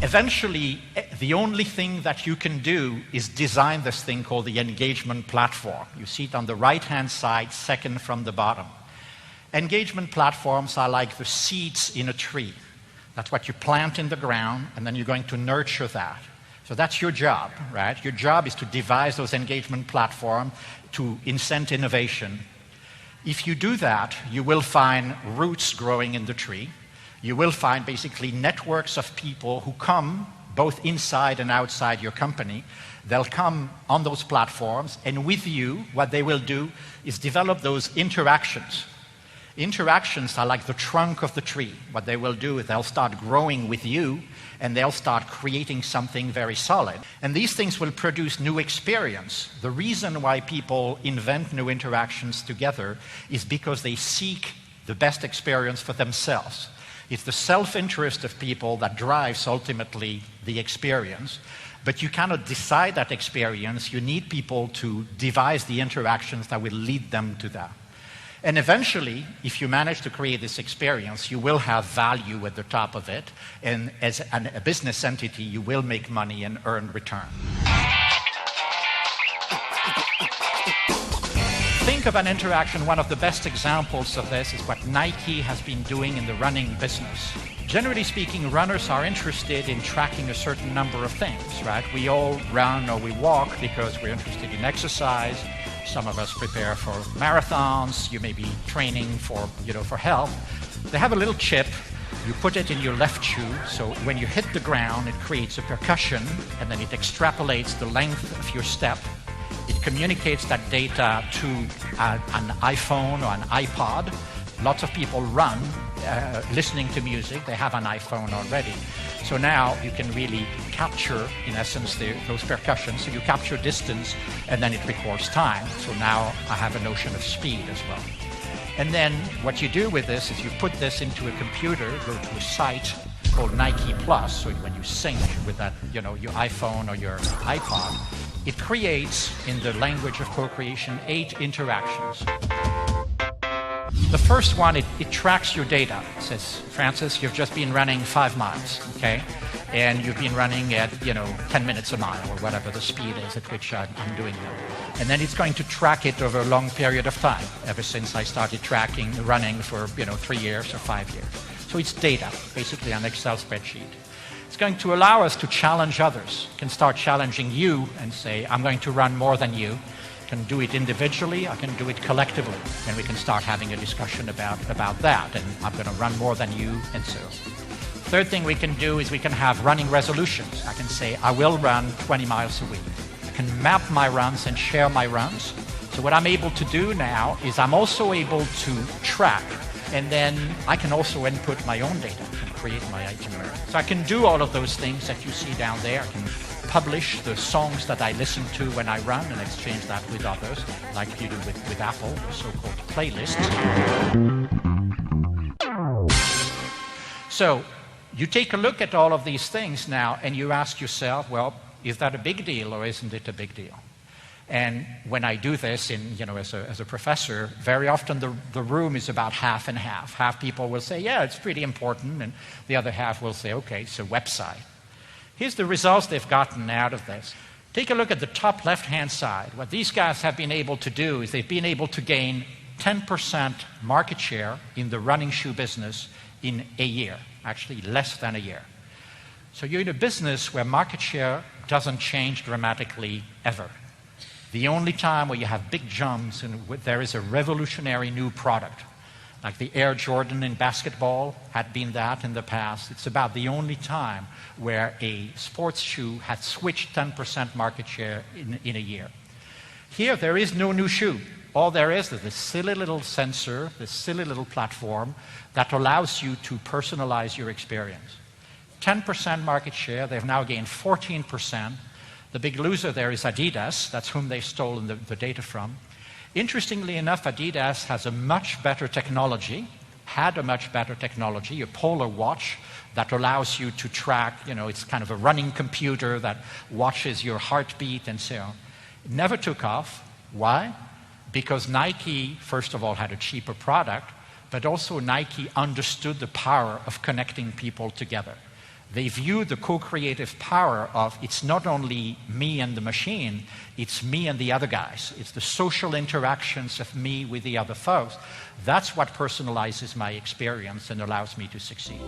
Eventually, the only thing that you can do is design this thing called the engagement platform. You see it on the right-hand side, second from the bottom. Engagement platforms are like the seeds in a tree. That's what you plant in the ground, and then you're going to nurture that. So that's your job, right? Your job is to devise those engagement platforms to incent innovation. If you do that, you will find roots growing in the tree. You will find basically networks of people who come both inside and outside your company. They'll come on those platforms, and with you, what they will do is develop those interactions. Interactions are like the trunk of the tree. What they will do is they'll start growing with you, and they'll start creating something very solid. And these things will produce new experience. The reason why people invent new interactions together is because they seek the best experience for themselves. It's the self-interest of people that drives ultimately the experience. But you cannot decide that experience. You need people to devise the interactions that will lead them to that. And eventually, if you manage to create this experience, you will have value at the top of it. And as a business entity, you will make money and earn return. Think of an interaction. One of the best examples of this is what Nike has been doing in the running business. Generally speaking, runners are interested in tracking a certain number of things, right? We all run or we walk because we're interested in exercise. Some of us prepare for marathons. You may be training for health. They have a little chip. You put it in your left shoe, so when you hit the ground, it creates a percussion, and then it extrapolates the length of your step. It communicates that data to an iPhone or an iPod. Lots of people run listening to music. They have an iPhone already. So now you can really capture, in essence, those percussions. So you capture distance, and then it records time. So now I have a notion of speed as well. And then what you do with this is you put this into a computer, go to a site called Nike Plus. So when you sync with that, your iPhone or your iPod, it creates, in the language of co-creation, 8 interactions. The first one, it tracks your data. It says, Francis, you've just been running 5 miles, okay? And you've been running at, 10 minutes a mile, or whatever the speed is at which I'm doing that. And then it's going to track it over a long period of time, ever since I started tracking running for, 3 years or 5 years. So it's data, basically an Excel spreadsheet. It's going to allow us to challenge others. It can start challenging you and say, I'm going to run more than you. I can do it individually, I can do it collectively. And we can start having a discussion about that. And I'm going to run more than you, and so. Third thing we can do is we can have running resolutions. I can say, I will run 20 miles a week. I can map my runs and share my runs. So what I'm able to do now is I'm also able to track, and then I can also input my own data and create my itinerary. So I can do all of those things that you see down there. I can publish the songs that I listen to when I run and exchange that with others, like you do with Apple, the so-called playlist. So you take a look at all of these things now and you ask yourself, well, is that a big deal or isn't it a big deal? And when I do this as a professor, very often the room is about half and half. Half people will say, yeah, it's pretty important, and the other half will say, okay, it's a website. Here's the results they've gotten out of this. Take a look at the top left-hand side. What these guys have been able to do is they've been able to gain 10% market share in the running shoe business in a year, actually less than a year. So you're in a business where market share doesn't change dramatically ever. The only time where you have big jumps and there is a revolutionary new product, like the Air Jordan in basketball had been that in the past. It's about the only time where a sports shoe had switched 10% market share in a year. Here, there is no new shoe. All there is this silly little sensor, this silly little platform that allows you to personalize your experience. 10% market share, they've now gained 14%. The big loser there is Adidas. That's whom they've stolen the data from. Interestingly enough, Adidas has a much better technology, a polar watch that allows you to track, it's kind of a running computer that watches your heartbeat and so on. It never took off. Why? Because Nike, first of all, had a cheaper product, but also Nike understood the power of connecting people together. They view the co-creative power of it's not only me and the machine, it's me and the other guys. It's the social interactions of me with the other folks. That's what personalizes my experience and allows me to succeed.